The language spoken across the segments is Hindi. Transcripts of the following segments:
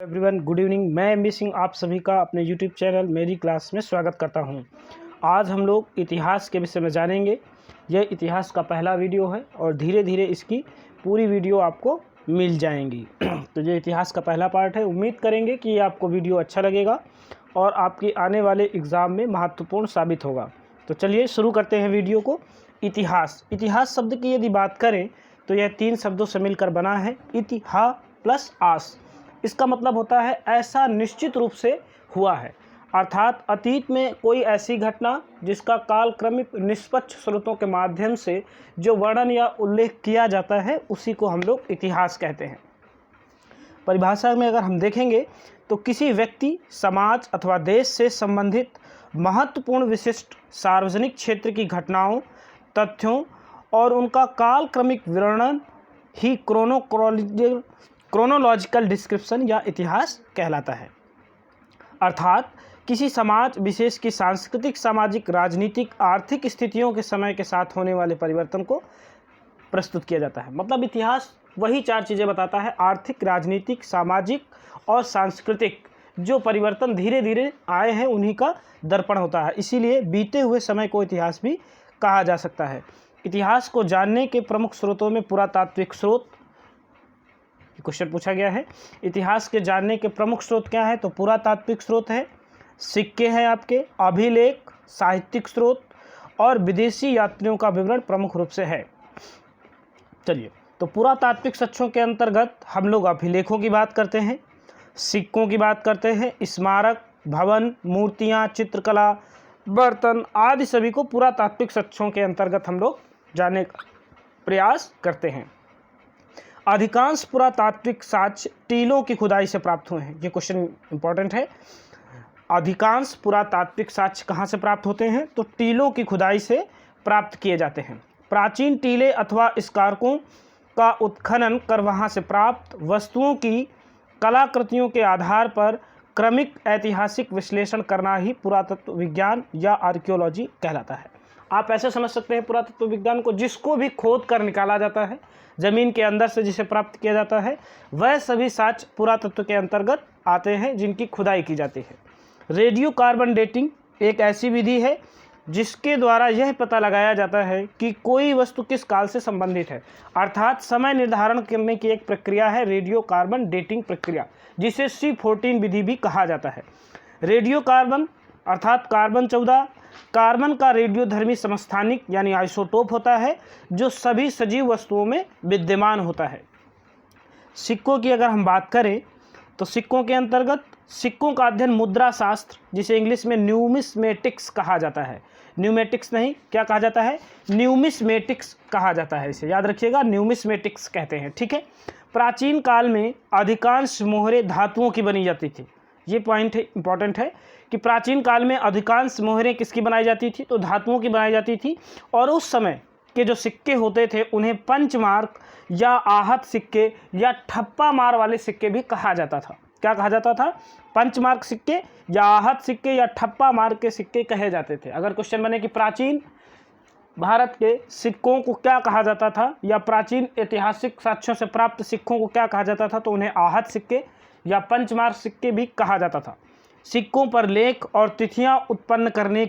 Everyone, good evening. मैं एमबी सिंह आप सभी का अपने यूट्यूब चैनल मेरी क्लास में स्वागत करता हूं। आज हम लोग इतिहास के विषय में जानेंगे। यह इतिहास का पहला वीडियो है और धीरे धीरे इसकी पूरी वीडियो आपको मिल जाएंगी। तो ये इतिहास का पहला पार्ट है। उम्मीद करेंगे कि ये आपको वीडियो अच्छा लगेगा और आपकी आने वाले एग्ज़ाम में महत्वपूर्ण साबित होगा। तो चलिए शुरू करते हैं वीडियो को। इतिहास शब्द की यदि बात करें तो यह 3 शब्दों से मिलकर बना है, इतिहा प्लस आस। इसका मतलब होता है ऐसा निश्चित रूप से हुआ है, अर्थात अतीत में कोई ऐसी घटना जिसका कालक्रमिक निष्पक्ष स्रोतों के माध्यम से जो वर्णन या उल्लेख किया जाता है उसी को हम लोग इतिहास कहते हैं। परिभाषा में अगर हम देखेंगे तो किसी व्यक्ति, समाज अथवा देश से संबंधित महत्वपूर्ण विशिष्ट सार्वजनिक क्षेत्र की घटनाओं, तथ्यों और उनका कालक्रमिक वर्णन ही क्रोनोलॉजिकल डिस्क्रिप्शन या इतिहास कहलाता है। अर्थात किसी समाज विशेष की सांस्कृतिक, सामाजिक, राजनीतिक, आर्थिक स्थितियों के समय के साथ होने वाले परिवर्तन को प्रस्तुत किया जाता है। मतलब इतिहास वही 4 चीज़ें बताता है, आर्थिक, राजनीतिक, सामाजिक और सांस्कृतिक जो परिवर्तन धीरे धीरे आए हैं उन्हीं का दर्पण होता है। इसीलिए बीते हुए समय को इतिहास भी कहा जा सकता है। इतिहास को जानने के प्रमुख स्रोतों में पुरातात्विक स्रोत, क्वेश्चन पूछा गया है, इतिहास के जानने के प्रमुख स्रोत क्या है? तो पुरातात्विक स्रोत है, सिक्के हैं आपके, अभिलेख, साहित्यिक स्रोत और विदेशी यात्रियों का विवरण प्रमुख रूप से है। चलिए, तो पुरातात्विक तथ्यों के अंतर्गत हम लोग अभिलेखों की बात करते हैं, सिक्कों की बात करते हैं, स्मारक, भवन, मूर्तियाँ, चित्रकला, बर्तन आदि सभी को पुरातात्विक तथ्यों के अंतर्गत हम लोग जानने का प्रयास करते हैं। अधिकांश पुरातात्विक साक्ष्य टीलों की खुदाई से प्राप्त हुए हैं। ये क्वेश्चन इंपॉर्टेंट है। अधिकांश पुरातात्विक साक्ष्य कहाँ से प्राप्त होते हैं? तो टीलों की खुदाई से प्राप्त किए जाते हैं। प्राचीन टीले अथवा स्मारकों का उत्खनन कर वहाँ से प्राप्त वस्तुओं की कलाकृतियों के आधार पर क्रमिक ऐतिहासिक विश्लेषण करना ही पुरातत्व विज्ञान या आर्कियोलॉजी कहलाता है। आप ऐसे समझ सकते हैं पुरातत्व विज्ञान को, जिसको भी खोद कर निकाला जाता है, ज़मीन के अंदर से जिसे प्राप्त किया जाता है, वह सभी साक्ष्य पुरातत्व के अंतर्गत आते हैं जिनकी खुदाई की जाती है। रेडियो कार्बन डेटिंग एक ऐसी विधि है जिसके द्वारा यह पता लगाया जाता है कि कोई वस्तु किस काल से संबंधित है, अर्थात समय निर्धारण करने की एक प्रक्रिया है रेडियो कार्बन डेटिंग प्रक्रिया, जिसे C14 विधि भी कहा जाता है। रेडियो कार्बन अर्थात कार्बन 14 कार्बन का रेडियोधर्मी समस्थानिक यानी आइसोटोप होता है जो सभी सजीव वस्तुओं में विद्यमान होता है। सिक्कों की अगर हम बात करें तो सिक्कों के अंतर्गत सिक्कों का अध्ययन मुद्रा शास्त्र, जिसे इंग्लिश में न्यूमिस्मेटिक्स कहा जाता है, न्यूमेटिक्स नहीं, क्या कहा जाता है? न्यूमिस्मेटिक्स कहा जाता है। इसे याद रखिएगा, न्यूमिस्मेटिक्स कहते हैं, ठीक है। प्राचीन काल में अधिकांश मोहरें धातुओं की बनी जाती थी। ये पॉइंट इंपॉर्टेंट है कि प्राचीन काल में अधिकांश मोहरें किसकी बनाई जाती थी? तो धातुओं की बनाई जाती थी। और उस समय के जो सिक्के होते थे उन्हें पंचमार्क या आहत सिक्के या ठप्पा मार वाले सिक्के भी कहा जाता था। क्या कहा जाता था? पंचमार्क सिक्के या आहत सिक्के या ठप्पा मार के सिक्के कहे जाते थे। अगर क्वेश्चन बने कि प्राचीन भारत के सिक्कों को क्या कहा जाता था या प्राचीन ऐतिहासिक साक्ष्यों से प्राप्त सिक्कों को क्या कहा जाता था, तो उन्हें आहत सिक्के या पंचमार्क सिक्के भी कहा जाता था। सिक्कों पर लेख और तिथियां उत्पन्न करने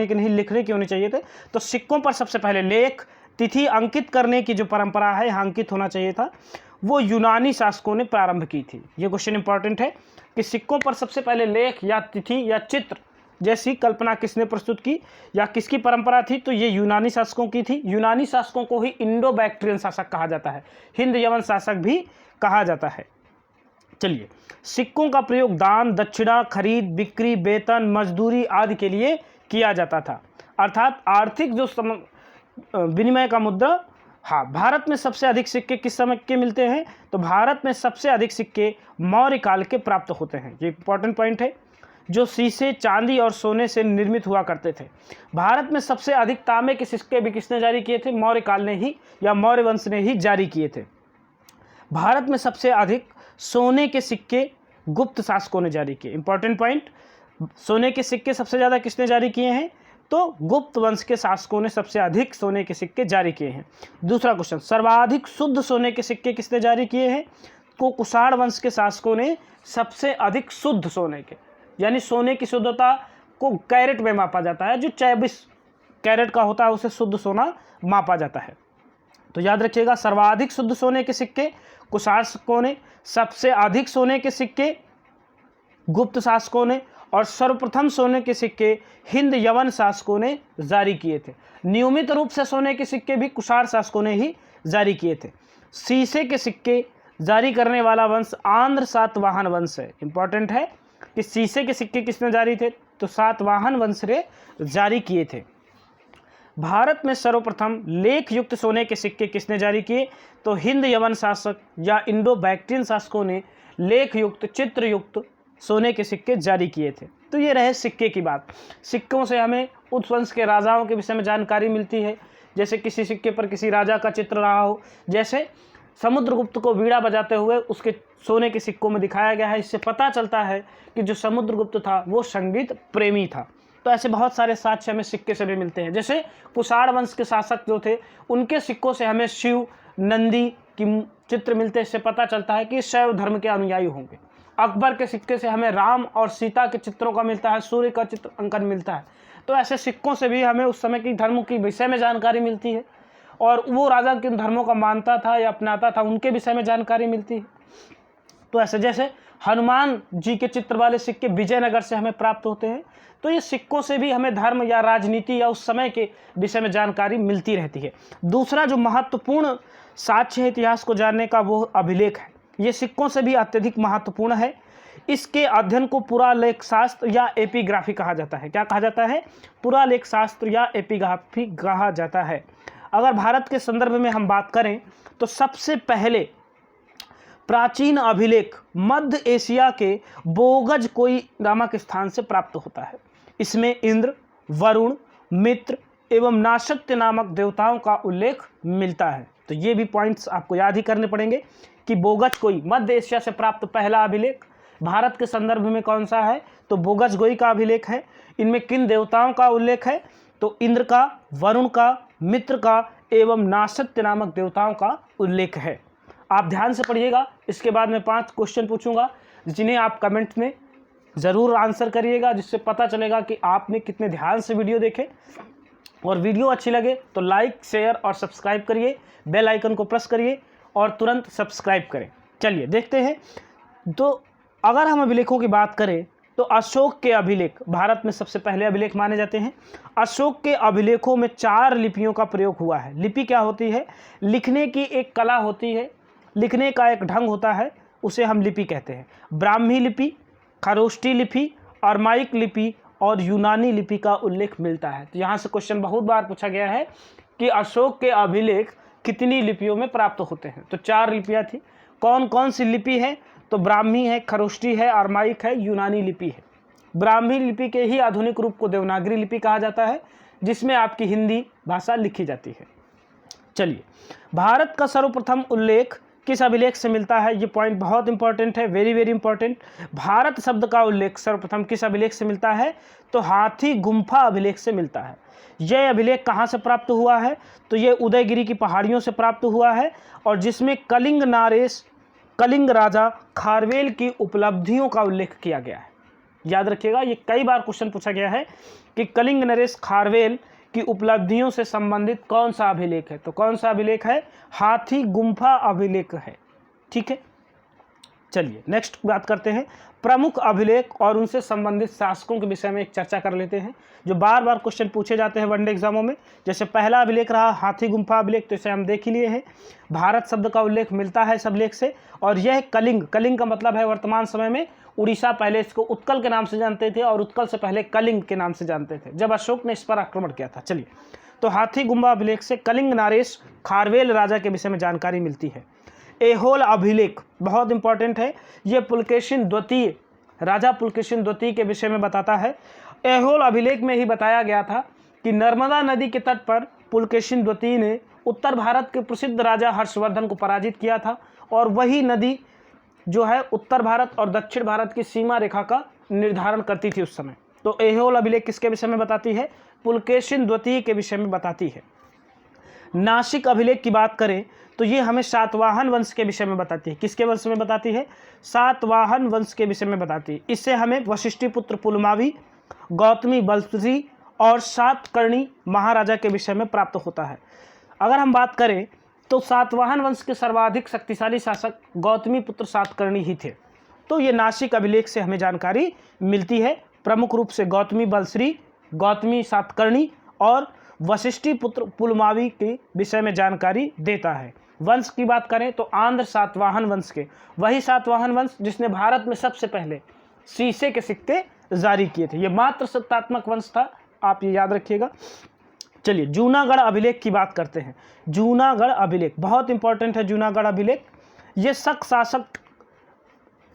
की नहीं, लिखने की होनी चाहिए थे। तो सिक्कों पर सबसे पहले लेख, तिथि अंकित करने की जो परंपरा है, अंकित होना चाहिए था, वो यूनानी शासकों ने प्रारंभ की थी। ये क्वेश्चन इंपॉर्टेंट है कि सिक्कों पर सबसे पहले लेख या तिथि या चित्र जैसी कल्पना किसने प्रस्तुत की या किसकी परंपरा थी? तो ये यूनानी शासकों की थी। यूनानी शासकों को ही इंडो बैक्ट्रियन शासक कहा जाता है, हिंद यमन शासक भी कहा जाता है। चलिए, सिक्कों का प्रयोग दान, दक्षिणा, खरीद, बिक्री, वेतन, मजदूरी आदि के लिए किया जाता था, अर्थात आर्थिक जो विनिमय का मुद्रा। हाँ, भारत में सबसे अधिक सिक्के किस समय के मिलते हैं? तो भारत में सबसे अधिक सिक्के मौर्य काल के प्राप्त होते हैं। ये इंपॉर्टेंट पॉइंट है, जो शीशे, चांदी और सोने से निर्मित हुआ करते थे। भारत में सबसे अधिक तांबे के सिक्के भी किसने जारी किए थे? मौर्य काल ने ही या मौर्य वंश ने ही जारी किए थे। भारत में सबसे अधिक सोने के सिक्के गुप्त शासकों ने जारी किए। इंपॉर्टेंट पॉइंट, सोने के सिक्के सबसे ज़्यादा किसने जारी किए हैं? तो गुप्त वंश के शासकों ने सबसे अधिक सोने के सिक्के जारी किए हैं। दूसरा क्वेश्चन, सर्वाधिक शुद्ध सोने के सिक्के किसने जारी किए हैं? को कुषाण वंश के शासकों ने सबसे अधिक शुद्ध सोने के, यानी सोने की शुद्धता को कैरेट में मापा जाता है, जो 24 कैरेट का होता है उसे शुद्ध सोना मापा जाता है। तो याद रखिएगा, सर्वाधिक शुद्ध सोने के सिक्के कुषाण शासकों ने, सबसे अधिक सोने के सिक्के गुप्त शासकों ने, और सर्वप्रथम सोने के सिक्के हिंद यवन शासकों ने जारी किए थे। नियमित रूप से सोने के सिक्के भी कुषाण शासकों ने ही जारी किए थे। शीशे के सिक्के जारी करने वाला वंश आंध्र सातवाहन वंश है। इंपॉर्टेंट है कि शीशे के सिक्के किसने जारी थे, तो सातवाहन वंश ने जारी किए थे। भारत में सर्वप्रथम लेख युक्त सोने के सिक्के किसने जारी किए, तो हिंद यवन शासक या इंडो बैक्ट्रियन शासकों ने लेख युक्त चित्र युक्त सोने के सिक्के जारी किए थे। तो ये रहे सिक्के की बात। सिक्कों से हमें उस वंश के राजाओं के विषय में जानकारी मिलती है, जैसे किसी सिक्के पर किसी राजा का चित्र रहा हो, जैसे समुद्रगुप्त को वीणा बजाते हुए उसके सोने के सिक्कों में दिखाया गया है। इससे पता चलता है कि जो समुद्रगुप्त था वो संगीत प्रेमी था। तो ऐसे बहुत सारे साक्ष्य हमें सिक्के से भी मिलते हैं। जैसे कुषाण वंश के शासक जो थे उनके सिक्कों से हमें शिव नंदी की चित्र मिलते हैं। इससे पता चलता है कि शैव धर्म के अनुयायी होंगे। अकबर के सिक्के से हमें राम और सीता के चित्रों का मिलता है, सूर्य का चित्र अंकन मिलता है। तो ऐसे सिक्कों से भी हमें उस समय की धर्मों की विषय में जानकारी मिलती है, और वो राजा किन धर्मों का मानता था या अपनाता था उनके विषय में जानकारी मिलती है। तो ऐसे जैसे हनुमान जी के चित्र वाले सिक्के विजयनगर से हमें प्राप्त होते हैं। तो ये सिक्कों से भी हमें धर्म या राजनीति या उस समय के विषय में जानकारी मिलती रहती है। दूसरा जो महत्वपूर्ण साक्ष्य है इतिहास को जानने का, वो अभिलेख है। ये सिक्कों से भी अत्यधिक महत्वपूर्ण है। इसके अध्ययन को पुरालेख शास्त्र या एपिग्राफी कहा जाता है। क्या कहा जाता है? पुरालेख शास्त्र या एपिग्राफी कहा जाता है। अगर भारत के संदर्भ में हम बात करें तो सबसे पहले प्राचीन अभिलेख मध्य एशिया के बोगज कोई नामक स्थान से प्राप्त होता है। इसमें इंद्र, वरुण, मित्र एवं नाशत्य नामक देवताओं का उल्लेख मिलता है। तो ये भी पॉइंट्स आपको याद ही करने पड़ेंगे कि बोगज कोई मध्य एशिया से प्राप्त पहला अभिलेख भारत के संदर्भ में कौन सा है, तो बोगज गोई का अभिलेख है। इनमें किन देवताओं का उल्लेख है, तो इंद्र का, वरुण का, मित्र का एवं नाशत्य नामक देवताओं का उल्लेख है। आप ध्यान से पढ़िएगा। इसके बाद मैं 5 क्वेश्चन पूछूंगा जिन्हें आप कमेंट में ज़रूर आंसर करिएगा, जिससे पता चलेगा कि आपने कितने ध्यान से वीडियो देखे। और वीडियो अच्छी लगे तो लाइक, शेयर और सब्सक्राइब करिए, बेल आइकन को प्रेस करिए और तुरंत सब्सक्राइब करें। चलिए देखते हैं। तो अगर हम अभिलेखों की बात करें तो अशोक के अभिलेख भारत में सबसे पहले अभिलेख माने जाते हैं। अशोक के अभिलेखों में 4 लिपियों का प्रयोग हुआ है। लिपि क्या होती है? लिखने की एक कला होती है, लिखने का एक ढंग होता है, उसे हम लिपि कहते हैं। ब्राह्मी लिपि, खरोष्टी लिपि, अरमाइक लिपि और यूनानी लिपि का उल्लेख मिलता है। तो यहाँ से क्वेश्चन बहुत बार पूछा गया है कि अशोक के अभिलेख कितनी लिपियों में प्राप्त होते हैं। तो 4 लिपियाँ थी। कौन कौन सी लिपि है? तो ब्राह्मी है, खरोष्टी है, अरमाइक है, यूनानी लिपि है। ब्राह्मी लिपि के ही आधुनिक रूप को देवनागरी लिपि कहा जाता है, जिसमें आपकी हिंदी भाषा लिखी जाती है। चलिए, भारत का सर्वप्रथम उल्लेख किस अभिलेख से मिलता है? ये पॉइंट बहुत इंपॉर्टेंट है, वेरी वेरी इंपॉर्टेंट। भारत शब्द का उल्लेख सर्वप्रथम किस अभिलेख से मिलता है? तो हाथी गुम्फा अभिलेख से मिलता है। यह अभिलेख कहाँ से प्राप्त हुआ है? तो ये उदयगिरी की पहाड़ियों से प्राप्त हुआ है, और जिसमें कलिंग नारेश, कलिंग राजा खारवेल की उपलब्धियों का उल्लेख किया गया है। याद रखिएगा, ये कई बार क्वेश्चन पूछा गया है कि कलिंग नरेश खारवेल की उपलब्धियों से संबंधित कौन सा अभिलेख है। तो कौन सा अभिलेख है? हाथी गुम्फा अभिलेख है। ठीक है, चलिए नेक्स्ट बात करते हैं प्रमुख अभिलेख और उनसे संबंधित शासकों के विषय में एक चर्चा कर लेते हैं, जो बार बार क्वेश्चन पूछे जाते हैं वनडे एग्जामों में। जैसे पहला अभिलेख रहा हाथी गुम्फा अभिलेख, तो इसे हम देख ही लिए हैं। भारत शब्द का उल्लेख मिलता है इस अभिलेख से, और यह कलिंग, कलिंग का मतलब है वर्तमान समय में उड़ीसा, पहले इसको उत्कल के नाम से जानते थे और उत्कल से पहले कलिंग के नाम से जानते थे जब अशोक ने इस पर आक्रमण किया था। चलिए, तो हाथी गुम्फा अभिलेख से कलिंग नारेश खारवेल राजा के विषय में जानकारी मिलती है। ऐहोल अभिलेख बहुत इंपॉर्टेंट है, ये पुलकेशिन द्वितीय, राजा पुलकेशिन द्वितीय के विषय में बताता है। ऐहोल अभिलेख में ही बताया गया था कि नर्मदा नदी के तट पर पुलकेशिन द्वितीय ने उत्तर भारत के प्रसिद्ध राजा हर्षवर्धन को पराजित किया था, और वही नदी जो है उत्तर भारत और दक्षिण भारत की सीमा रेखा का निर्धारण करती थी उस समय। तो ऐहोल अभिलेख किसके विषय में बताती है? पुलकेशिन द्वितीय के विषय में बताती है। नासिक अभिलेख की बात करें तो ये हमें सातवाहन वंश के विषय में बताती है। किसके वंश में बताती है? सातवाहन वंश के विषय में बताती है। इससे हमें वशिष्ठिपुत्र पुलमावी, गौतमी बलश्री और सातकर्णी महाराजा के विषय में प्राप्त होता है। अगर हम बात करें तो सातवाहन वंश के सर्वाधिक शक्तिशाली शासक गौतमी पुत्र सातकर्णी ही थे। तो ये नासिक अभिलेख से हमें जानकारी मिलती है। प्रमुख रूप से गौतमी बलश्री, गौतमी सातकर्णी और वशिष्ठी पुत्र पुलमावी के विषय में जानकारी देता है। वंश की बात करें तो आंध्र सातवाहन वंश के, वही सातवाहन वंश जिसने भारत में सबसे पहले शीशे के सिक्के जारी किए थे। ये मात्र सत्तात्मक वंश था, आप ये याद रखिएगा। चलिए जूनागढ़ अभिलेख की बात करते हैं। जूनागढ़ अभिलेख बहुत इंपॉर्टेंट है। जूनागढ़ अभिलेख ये शक शासक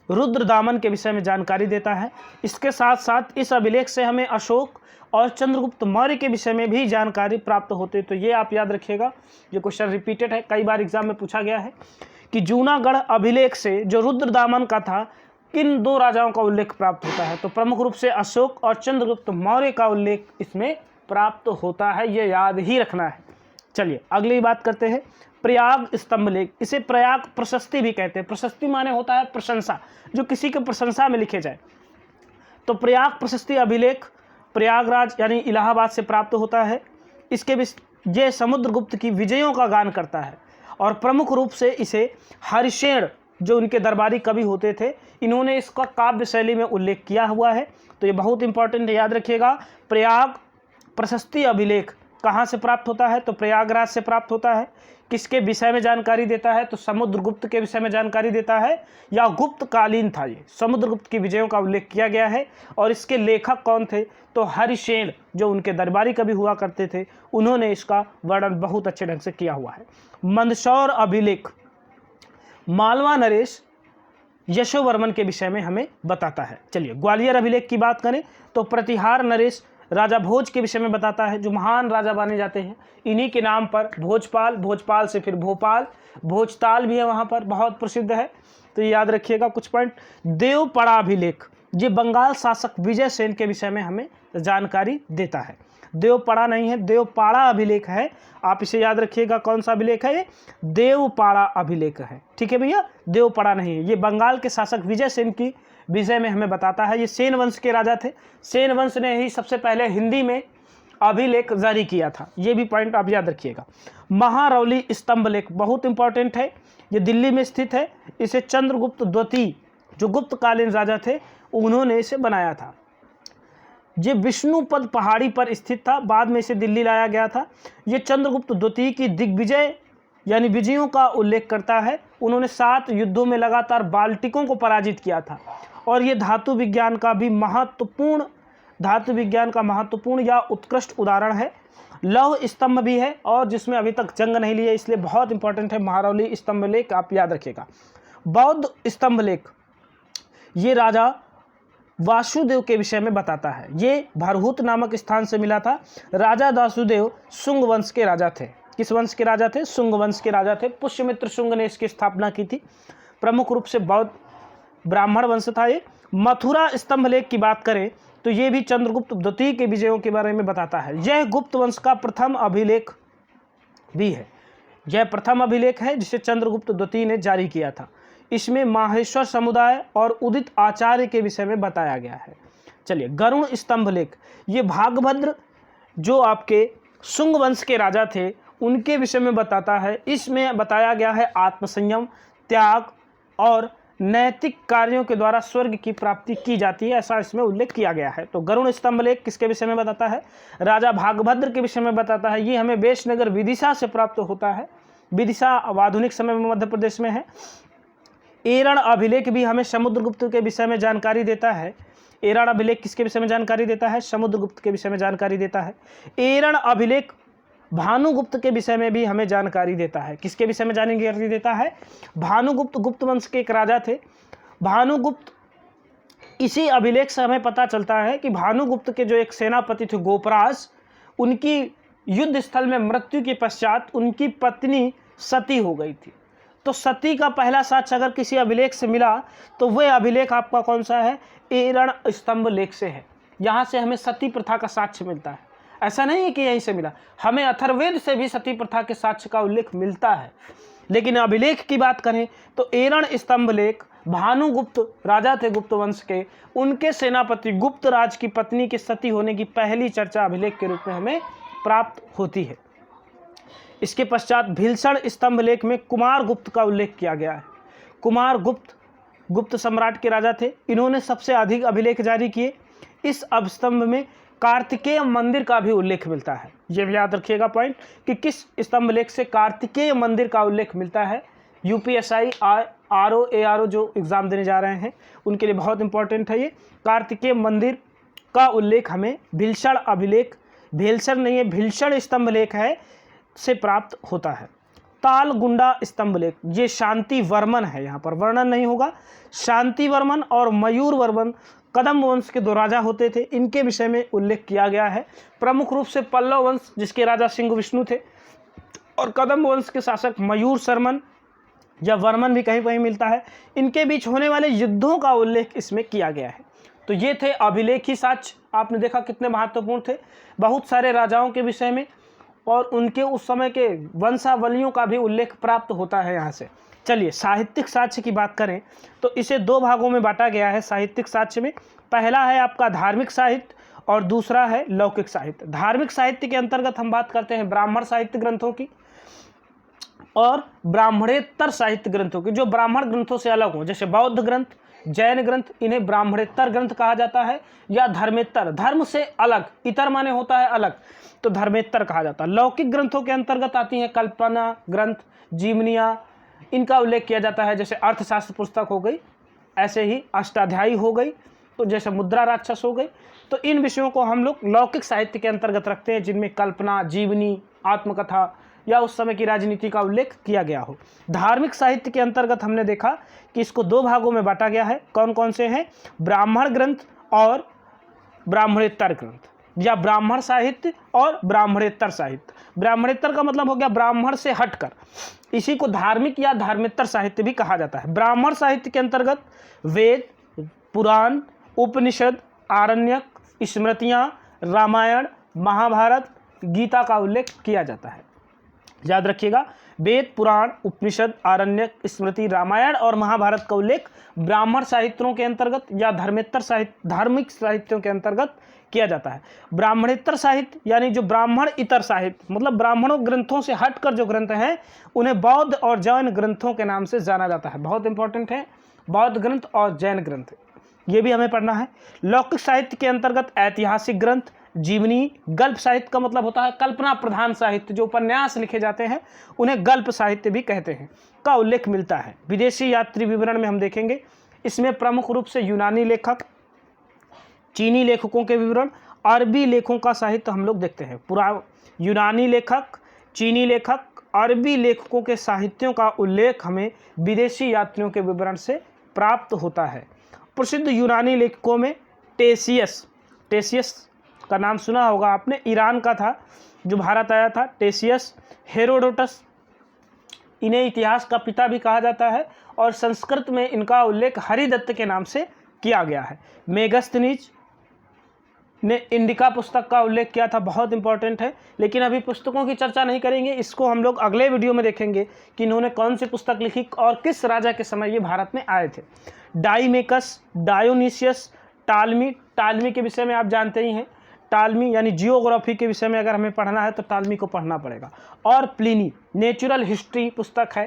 रुद्रदामन के विषय में जानकारी देता है। इसके साथ साथ इस अभिलेख से हमें अशोक और चंद्रगुप्त मौर्य के विषय में भी जानकारी प्राप्त होती है। तो ये आप याद रखिएगा, ये क्वेश्चन रिपीटेड है, कई बार एग्जाम में पूछा गया है कि जूनागढ़ अभिलेख से जो रुद्रदामन का था किन दो राजाओं का उल्लेख प्राप्त होता है? तो प्रमुख रूप से अशोक और चंद्रगुप्त मौर्य का उल्लेख इसमें प्राप्त होता है, ये याद ही रखना है। चलिए अगली बात करते हैं प्रयाग स्तंभ लेख। इसे प्रयाग प्रशस्ति भी कहते हैं। प्रशस्ति माने होता है प्रशंसा, जो किसी के प्रशंसा में लिखे जाए। तो प्रयाग प्रशस्ति अभिलेख प्रयागराज यानी इलाहाबाद से प्राप्त होता है। इसके ये समुद्रगुप्त की विजयों का गान करता है और प्रमुख रूप से इसे हरिशेन जो उनके दरबारी कवि होते थे, इन्होंने इसका काव्य शैली में उल्लेख किया हुआ है। तो ये बहुत इंपॉर्टेंट है, याद रखिएगा। प्रयाग प्रशस्ति अभिलेख कहाँ से प्राप्त होता है? तो प्रयागराज से प्राप्त होता है। किसके विषय में जानकारी देता है? तो समुद्रगुप्त के विषय में जानकारी देता है, या गुप्त कालीन था ये। समुद्रगुप्त की विजयों का उल्लेख किया गया है और इसके लेखक कौन थे? तो हरिशेन जो उनके दरबारी कवि हुआ करते थे, उन्होंने इसका वर्णन बहुत अच्छे ढंग से किया हुआ है। मंदसौर अभिलेख मालवा नरेश यशोवर्मन के विषय में हमें बताता है। चलिए ग्वालियर अभिलेख की बात करें तो प्रतिहार नरेश राजा भोज के विषय में बताता है, जो महान राजा माने जाते हैं। इन्हीं के नाम पर भोजपाल, भोजपाल से फिर भोपाल, भोजताल भी है वहाँ पर, बहुत प्रसिद्ध है। तो ये याद रखिएगा कुछ पॉइंट। देवपड़ा अभिलेख ये बंगाल शासक विजय सेन के विषय में हमें जानकारी देता है। देवपड़ा नहीं है, देवपाड़ा अभिलेख है। आप इसे याद रखिएगा, कौन सा अभिलेख है ये? देवपाड़ा अभिलेख है, ठीक है भैया, देवपड़ा नहीं है। ये बंगाल के शासक विजय सेन की विषय में हमें बताता है। ये सेन वंश के राजा थे। सेन वंश ने ही सबसे पहले हिंदी में अभिलेख जारी किया था, ये भी पॉइंट आप याद रखिएगा। महारौली स्तंभ लेख बहुत इंपॉर्टेंट है, ये दिल्ली में स्थित है। इसे चंद्रगुप्त द्वितीय जो गुप्तकालीन राजा थे, उन्होंने इसे बनाया था। ये विष्णुपद पहाड़ी पर स्थित था, बाद में इसे दिल्ली लाया गया था। ये चंद्रगुप्त द्वितीय की दिग्विजय यानी विजयों का उल्लेख करता है। उन्होंने 7 युद्धों में लगातार बाल्टिकों को पराजित किया था और ये धातु विज्ञान का महत्वपूर्ण या उत्कृष्ट उदाहरण है। लौह स्तंभ भी है और जिसमें अभी तक जंग नहीं ली है, इसलिए बहुत इंपॉर्टेंट है महारौली स्तंभ लेख, आप याद रखिएगा। बौद्ध स्तंभ लेख ये राजा वासुदेव के विषय में बताता है। ये भरहुत नामक स्थान से मिला था। राजा वासुदेव शुंग वंश के राजा थे। किस वंश के राजा थे? शुंग वंश के राजा थे। पुष्यमित्र शुंग ने इसकी स्थापना की थी। प्रमुख रूप से बौद्ध ब्राह्मण वंश था ये। मथुरा स्तंभ लेख की बात करें तो ये भी चंद्रगुप्त द्वितीय के विजयों के बारे में बताता है। यह गुप्त वंश का प्रथम अभिलेख भी है। यह प्रथम अभिलेख है जिसे चंद्रगुप्त द्वितीय ने जारी किया था। इसमें माहेश्वर समुदाय और उदित आचार्य के विषय में बताया गया है। चलिए गरुण स्तंभ लेख ये भागभद्र जो आपके शुंग वंश के राजा थे, उनके विषय में बताता है। इसमें बताया गया है आत्मसंयम, त्याग और नैतिक कार्यों के द्वारा स्वर्ग की प्राप्ति की जाती है, ऐसा इसमें उल्लेख किया गया है। तो गरुण स्तंभ लेख किसके विषय में बताता है? राजा भागभद्र के विषय में बताता है। ये हमें वेशनगर विदिशा से प्राप्त होता है। विदिशा आधुनिक समय में मध्य प्रदेश में है। एरण अभिलेख भी हमें समुद्रगुप्त के विषय में जानकारी देता है। एरण अभिलेख किसके विषय में जानकारी देता है? समुद्रगुप्त के विषय में जानकारी देता है। एरण अभिलेख भानुगुप्त के विषय में भी हमें जानकारी देता है। किसके विषय में जानकारी देता है? भानुगुप्त गुप्त वंश के एक राजा थे। भानुगुप्त, इसी अभिलेख से हमें पता चलता है कि भानुगुप्त के जो एक सेनापति थे गोपराज, उनकी युद्ध स्थल में मृत्यु के पश्चात उनकी पत्नी सती हो गई थी। तो सती का पहला साक्ष्य अगर किसी अभिलेख से मिला तो वह अभिलेख आपका कौन सा है? एरण स्तंभ लेख से है। यहाँ से हमें सती प्रथा का साक्ष्य मिलता है। ऐसा नहीं है कि यहीं से मिला, हमें अथर्ववेद से भी सती प्रथा के साक्ष्य का उल्लेख मिलता है। लेकिन अभिलेख की बात करें तो एरण स्तंभ लेख भानुगुप्त राजा थे गुप्त वंश के, उनके सेनापति गुप्त राज की पत्नी के सती होने की पहली चर्चा अभिलेख के रूप में हमें प्राप्त होती है। इसके पश्चात भीलसण स्तंभ लेख में कुमार गुप्त का उल्लेख किया गया है। कुमार गुप्त सम्राट के राजा थे, इन्होंने सबसे अधिक अभिलेख जारी किए। इस स्तंभ में कार्तिकेय मंदिर का भी उल्लेख मिलता है। ये भी याद रखिएगा पॉइंट कि किस स्तंभ लेख से कार्तिकेय मंदिर का उल्लेख मिलता है। यूपीएसआई आरओ जो एग्जाम देने जा रहे हैं उनके लिए बहुत इंपॉर्टेंट है। ये कार्तिकेय मंदिर का उल्लेख हमें भीलसण अभिलेख, भीलसण नहीं है भीलसण स्तंभ लेख है से प्राप्त होता है। तालगुंडा स्तंभ लेख, ये शांति वर्मन है, यहाँ पर वर्णन नहीं होगा। शांति वर्मन और मयूर वर्मन कदम वंश के दो राजा होते थे, इनके विषय में उल्लेख किया गया है। प्रमुख रूप से पल्लव वंश जिसके राजा सिंह विष्णु थे, और कदम वंश के शासक मयूर शर्मन या वर्मन भी कहीं कहीं मिलता है। इनके बीच होने वाले युद्धों का उल्लेख इसमें किया गया है। तो ये थे अभिलेखी साक्ष्य, आपने देखा कितने महत्वपूर्ण थे, बहुत सारे राजाओं के विषय में और उनके उस समय के वंशावलियों का भी उल्लेख प्राप्त होता है यहाँ से। चलिए साहित्यिक साक्ष्य की बात करें तो इसे दो भागों में बांटा गया है साहित्यिक साक्ष्य में। पहला है आपका धार्मिक साहित्य और दूसरा है लौकिक साहित्य। धार्मिक साहित्य के अंतर्गत हम बात करते हैं ब्राह्मण साहित्य ग्रंथों की और ब्राह्मणेतर साहित्य ग्रंथों की, जो ब्राह्मण ग्रंथों से अलग हो, जैसे बौद्ध ग्रंथ, जैन ग्रंथ, इन्हें ब्राह्मणेतर ग्रंथ कहा जाता है, या धर्मेतर, धर्म से अलग, इतर माने होता है अलग, तो धर्मेतर कहा जाता है। लौकिक ग्रंथों के अंतर्गत आती हैं कल्पना ग्रंथ, जीवनियाँ, इनका उल्लेख किया जाता है। जैसे अर्थशास्त्र पुस्तक हो गई, ऐसे ही अष्टाध्यायी हो गई, तो जैसे मुद्रा राक्षस हो गई। तो इन विषयों को हम लोग लौकिक साहित्य के अंतर्गत रखते हैं, जिनमें कल्पना, जीवनी, आत्मकथा या उस समय की राजनीति का उल्लेख किया गया हो। धार्मिक साहित्य के अंतर्गत हमने देखा कि इसको दो भागों में बांटा गया है। कौन कौन से हैं? ब्राह्मण ग्रंथ और ब्राह्मणेतर ग्रंथ, या ब्राह्मण साहित्य और ब्राह्मणेतर साहित्य। ब्राह्मणेतर का मतलब हो गया ब्राह्मण से हटकर, इसी को धार्मिक या धर्मेतर साहित्य भी कहा जाता है। ब्राह्मण साहित्य के अंतर्गत वेद, पुराण, उपनिषद, आरण्यक, स्मृतियाँ, रामायण, महाभारत, गीता का उल्लेख किया जाता है। याद रखिएगा, वेद, पुराण, उपनिषद, आरण्यक, स्मृति, रामायण और महाभारत का उल्लेख ब्राह्मण साहित्यों के अंतर्गत या धर्मेतर साहित्य, धार्मिक साहित्यों के अंतर्गत किया जाता है। ब्राह्मणेतर साहित्य यानी जो ब्राह्मण इतर साहित्य, मतलब ब्राह्मणों ग्रंथों से हटकर जो ग्रंथ हैं उन्हें बौद्ध और जैन ग्रंथों के नाम से जाना जाता है। बहुत इंपॉर्टेंट है बौद्ध ग्रंथ और जैन ग्रंथ, ये भी हमें पढ़ना है। लौकिक साहित्य के अंतर्गत ऐतिहासिक ग्रंथ, जीवनी, गल्प साहित्य का मतलब होता है कल्पना प्रधान साहित्य, जो उपन्यास लिखे जाते हैं उन्हें गल्प साहित्य भी कहते हैं, का उल्लेख मिलता है। विदेशी यात्री विवरण में हम देखेंगे, इसमें प्रमुख रूप से यूनानी लेखक, चीनी लेखकों के विवरण, अरबी लेखों का साहित्य हम लोग देखते हैं। पूरा यूनानी लेखक, चीनी लेखक, अरबी लेखकों के साहित्यों का उल्लेख हमें विदेशी यात्रियों के विवरण से प्राप्त होता है। प्रसिद्ध यूनानी लेखकों में टेसियस का नाम सुना होगा आपने, ईरान का था जो भारत आया था। टेसियस, हेरोडोटस, इन्हें इतिहास का पिता भी कहा जाता है और संस्कृत में इनका उल्लेख हरिदत्त के नाम से किया गया है। मेगस्थनीज ने इंडिका पुस्तक का उल्लेख किया था, बहुत इंपॉर्टेंट है, लेकिन अभी पुस्तकों की चर्चा नहीं करेंगे, इसको हम लोग अगले वीडियो में देखेंगे कि इन्होंने कौन सी पुस्तक लिखी और किस राजा के समय ये भारत में आए थे। डाइमेकस, डायोनिसियस, टालमी के विषय में आप जानते ही हैं। टालमी यानी जियोग्राफी के विषय में अगर हमें पढ़ना है तो टालमी को पढ़ना पड़ेगा। और प्लिनी, नेचुरल हिस्ट्री पुस्तक है,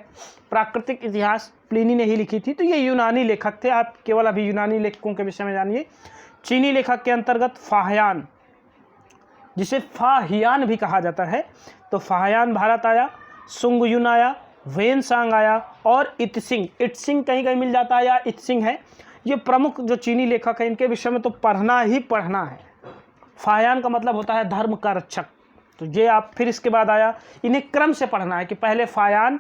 प्राकृतिक इतिहास प्लिनी ने ही लिखी थी। तो ये यूनानी लेखक थे, आप केवल अभी यूनानी लेखकों के विषय में जानिए। चीनी लेखक के अंतर्गत फाहियान, जिसे फाहियान भी कहा जाता है, तो फाहियान भारत आया, सुंगयुन आया, वेनसांग आया और इत्सिंग कहीं कहीं मिल जाता है या इत्सिंग है। ये प्रमुख जो चीनी लेखक है, इनके विषय में तो पढ़ना ही पढ़ना है। फाहियान का मतलब होता है धर्म का रक्षक, तो ये आप फिर इसके बाद आया, इन्हें क्रम से पढ़ना है कि पहले फाहियान,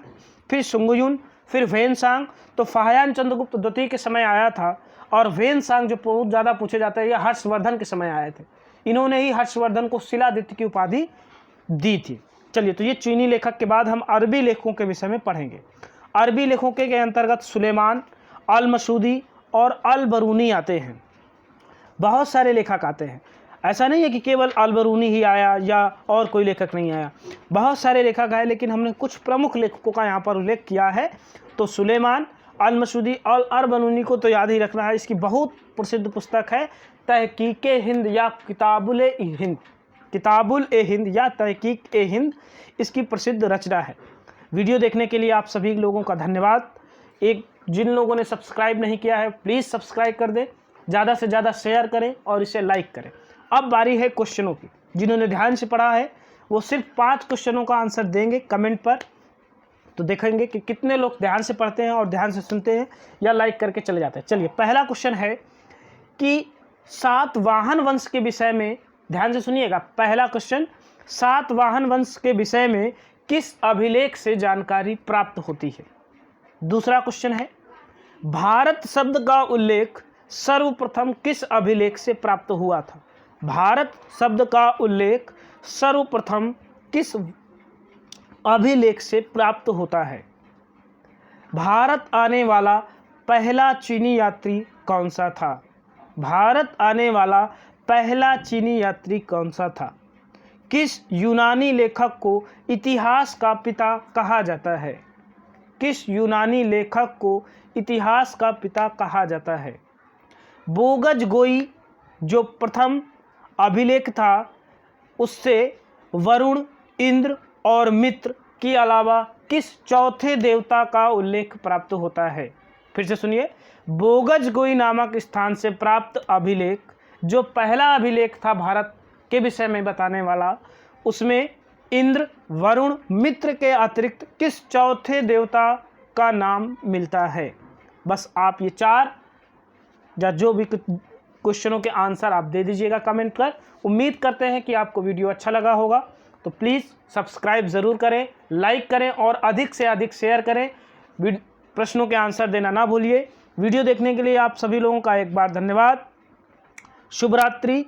फिर सुंगयुन, फिर वेनसांग। तो फाहियान चंद्रगुप्त द्वितीय के समय आया था और वेनसांग जो बहुत ज़्यादा पूछे जाते हैं, ये हर्षवर्धन के समय आए थे। इन्होंने ही हर्षवर्धन को शिलादित्य की उपाधि दी थी। चलिए, तो ये चीनी लेखक के बाद हम अरबी लेखकों के विषय में पढ़ेंगे। अरबी लेखकों के अंतर्गत सुलेमान, अल मसूदी और अल बरूनी आते हैं। बहुत सारे लेखक आते हैं। ऐसा नहीं है कि केवल अलबरूनी ही आया या और कोई लेखक नहीं आया, बहुत सारे लेखक आए, लेकिन हमने कुछ प्रमुख लेखकों का यहाँ पर उल्लेख किया है। तो सुलेमान, अल-मसूदी और अल-बरूनी को तो याद ही रखना है। इसकी बहुत प्रसिद्ध पुस्तक है तहकीक-ए-हिंद या किताबुल-ए-हिंद, किताबुल-ए-हिंद या तहकीक-ए-हिंद इसकी प्रसिद्ध रचना है। वीडियो देखने के लिए आप सभी लोगों का धन्यवाद। जिन लोगों ने सब्सक्राइब नहीं किया है प्लीज़ सब्सक्राइब कर दें, ज़्यादा से ज़्यादा शेयर करें और इसे लाइक करें। अब बारी है क्वेश्चनों की। जिन्होंने ध्यान से पढ़ा है वो सिर्फ 5 क्वेश्चनों का आंसर देंगे कमेंट पर, तो देखेंगे कि कितने लोग ध्यान से पढ़ते हैं और ध्यान से सुनते हैं या लाइक करके चले जाते हैं। चलिए, पहला क्वेश्चन है कि सातवाहन वंश के विषय में, ध्यान से सुनिएगा, पहला क्वेश्चन, सातवाहन वंश के विषय में किस अभिलेख से जानकारी प्राप्त होती है। दूसरा क्वेश्चन है, भारत शब्द का उल्लेख सर्वप्रथम किस अभिलेख से प्राप्त हुआ था। भारत शब्द का उल्लेख सर्वप्रथम किस अभिलेख से प्राप्त होता है। भारत आने वाला पहला चीनी यात्री कौन सा था। भारत आने वाला पहला चीनी यात्री कौन सा था। किस यूनानी लेखक को इतिहास का पिता कहा जाता है। किस यूनानी लेखक को इतिहास का पिता कहा जाता है। बोगज गोई जो प्रथम अभिलेख था उससे वरुण, इंद्र और मित्र के अलावा किस चौथे देवता का उल्लेख प्राप्त होता है। फिर से सुनिए, बोगज गोई नामक स्थान से प्राप्त अभिलेख, जो पहला अभिलेख था भारत के विषय में बताने वाला, उसमें इंद्र, वरुण, मित्र के अतिरिक्त किस चौथे देवता का नाम मिलता है। बस आप ये 4 या जो भी क्वेश्चनों के आंसर आप दे दीजिएगा कमेंट कर। उम्मीद करते हैं कि आपको वीडियो अच्छा लगा होगा, तो प्लीज़ सब्सक्राइब ज़रूर करें, लाइक करें और अधिक से अधिक शेयर करें। प्रश्नों के आंसर देना ना भूलिए। वीडियो देखने के लिए आप सभी लोगों का एक बार धन्यवाद। शुभ रात्रि।